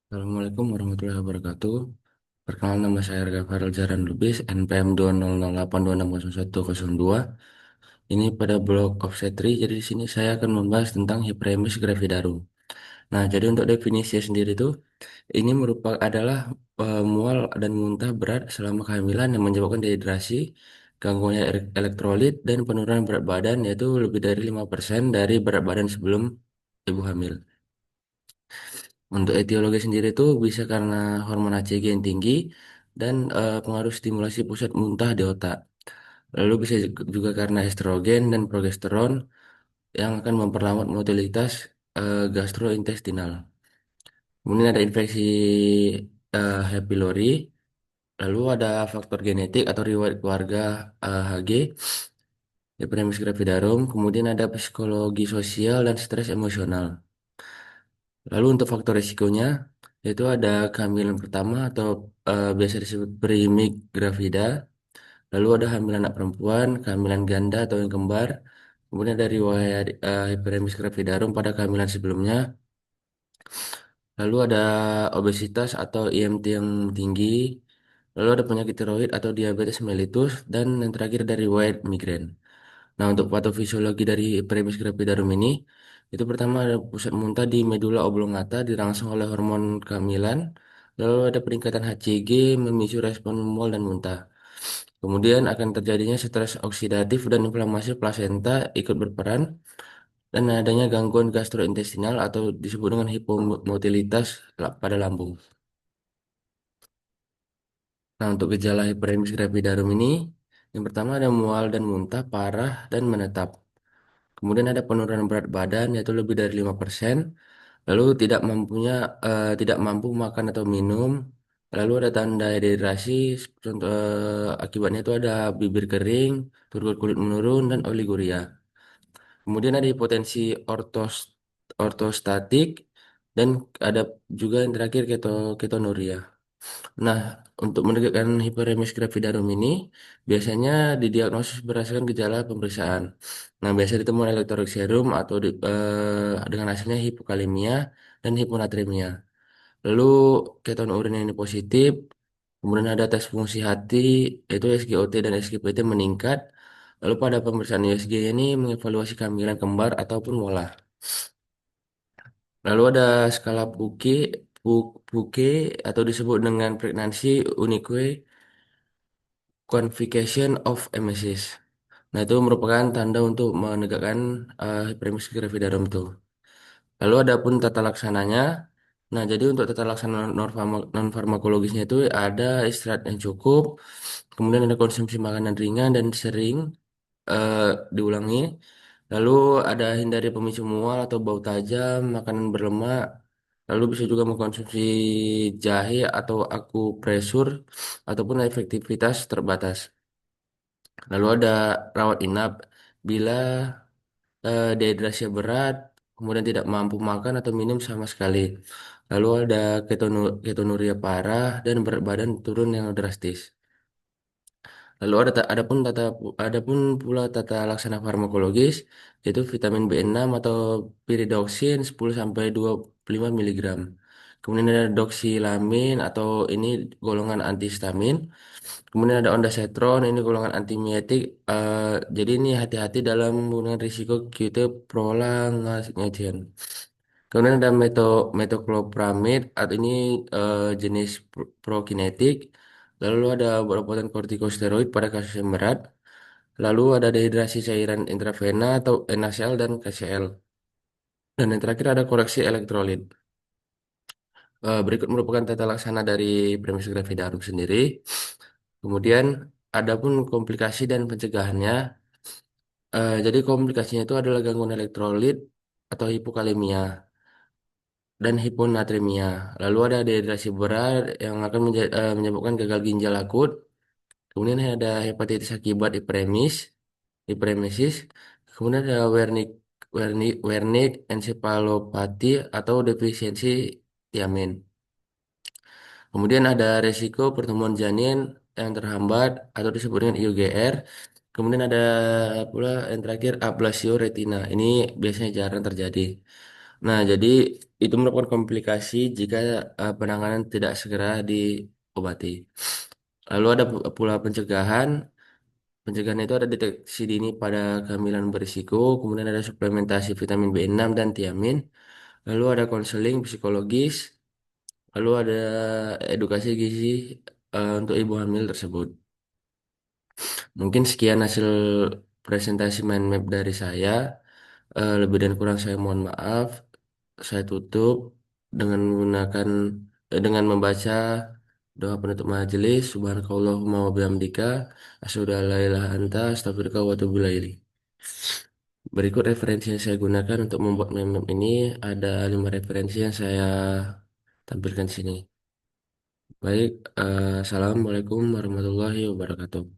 Assalamualaikum warahmatullahi wabarakatuh. Perkenalkan nama saya Arga Farel Jaran Lubis, NPM 200820102. Ini pada blog Offsetri, jadi di sini saya akan membahas tentang hiperemis gravidarum. Nah, jadi untuk definisi sendiri itu, ini merupakan adalah mual dan muntah berat selama kehamilan yang menyebabkan dehidrasi, gangguan elektrolit, dan penurunan berat badan, yaitu lebih dari 5% dari berat badan sebelum ibu hamil. Untuk etiologi sendiri itu bisa karena hormon HCG yang tinggi dan pengaruh stimulasi pusat muntah di otak. Lalu bisa juga karena estrogen dan progesteron yang akan memperlambat motilitas gastrointestinal. Kemudian ada infeksi H. pylori, lalu ada faktor genetik atau riwayat keluarga HG, Epidermis gravidarum, kemudian ada psikologi sosial dan stres emosional. Lalu untuk faktor risikonya, yaitu ada kehamilan pertama atau biasa disebut primig gravida, lalu ada hamil anak perempuan, kehamilan ganda atau yang kembar, kemudian ada riwayat hiperemis gravidarum pada kehamilan sebelumnya, lalu ada obesitas atau IMT yang tinggi, lalu ada penyakit tiroid atau diabetes mellitus, dan yang terakhir dari riwayat migrain. Nah, untuk patofisiologi dari premis gravidarum ini, itu pertama ada pusat muntah di medula oblongata dirangsang oleh hormon kehamilan, lalu ada peningkatan HCG memicu respon mual dan muntah. Kemudian akan terjadinya stres oksidatif dan inflamasi plasenta ikut berperan, dan adanya gangguan gastrointestinal atau disebut dengan hipomotilitas pada lambung. Nah, untuk gejala hiperemis gravidarum ini, yang pertama ada mual dan muntah parah dan menetap. Kemudian ada penurunan berat badan yaitu lebih dari 5%. Lalu tidak mampu makan atau minum. Lalu ada tanda dehidrasi, contoh akibatnya itu ada bibir kering, turgor kulit menurun dan oliguria. Kemudian ada hipotensi ortostatik dan ada juga yang terakhir ketonuria. Nah, untuk menegakkan hiperemesis gravidarum ini biasanya didiagnosis berdasarkan gejala pemeriksaan. Nah, biasanya ditemukan elektrolit serum atau dengan hasilnya hipokalemia dan hiponatremia. Lalu keton urin ini positif, kemudian ada tes fungsi hati, yaitu SGOT dan SGPT meningkat. Lalu pada pemeriksaan USG ini mengevaluasi kehamilan kembar ataupun molar. Lalu ada skala Puke atau disebut dengan pregnancy unique quantification of emesis. Nah, itu merupakan tanda untuk menegakkan hiperemesis gravidarum itu. Lalu ada pun tata laksananya. Nah, jadi untuk tata laksana non farmakologisnya itu ada istirahat yang cukup, kemudian ada konsumsi makanan ringan dan sering eh, diulangi. Lalu ada hindari pemicu mual atau bau tajam, makanan berlemak. Lalu bisa juga mengkonsumsi jahe atau akupresur ataupun efektivitas terbatas. Lalu ada rawat inap bila dehidrasi berat, kemudian tidak mampu makan atau minum sama sekali. Lalu ada ketonuria parah dan berat badan turun yang drastis. Lalu ada pun pula tata laksana farmakologis yaitu vitamin B6 atau pyridoxine 10 sampai 25 miligram. Kemudian ada doxilamin atau ini golongan antihistamin. Kemudian ada ondansetron, ini golongan antimietik. Jadi ini hati-hati dalam menggunakan risiko kita prolongation. Kemudian ada metoclopramid, atau ini jenis prokinetik. Lalu ada obat-obatan kortikosteroid pada kasus yang berat. Lalu ada dehidrasi cairan intravena atau NaCl dan KCl. Dan yang terakhir ada koreksi elektrolit. Berikut merupakan tata laksana dari premis gravidarum sendiri. Kemudian ada pun komplikasi dan pencegahannya. Jadi komplikasinya itu adalah gangguan elektrolit atau hipokalemia dan hiponatremia. Lalu ada dehidrasi berat yang akan menyebabkan gagal ginjal akut. Kemudian ada hepatitis akibat hiperemesis. Kemudian ada Wernicke encephalopathy atau defisiensi tiamin. Kemudian ada resiko pertumbuhan janin yang terhambat atau disebut dengan IUGR. Kemudian ada pula yang terakhir ablasio retina. Ini biasanya jarang terjadi. Nah, jadi itu merupakan komplikasi jika penanganan tidak segera diobati. Lalu ada pula pencegahan. Pencegahan itu ada deteksi dini pada kehamilan berisiko, kemudian ada suplementasi vitamin B6 dan tiamin, lalu ada konseling psikologis, lalu ada edukasi gizi untuk ibu hamil tersebut. Mungkin sekian hasil presentasi mind map dari saya. Lebih dan kurang saya mohon maaf. Saya tutup dengan menggunakan dengan membaca doa penutup majelis. Subhanakallahumma wa bihamdika asyhadu an la ilaha anta astaghfiruka wa atubu ilaik. Berikut referensi yang saya gunakan untuk membuat mind map ini ada 5 referensi yang saya tampilkan di sini. Baik, assalamualaikum warahmatullahi wabarakatuh.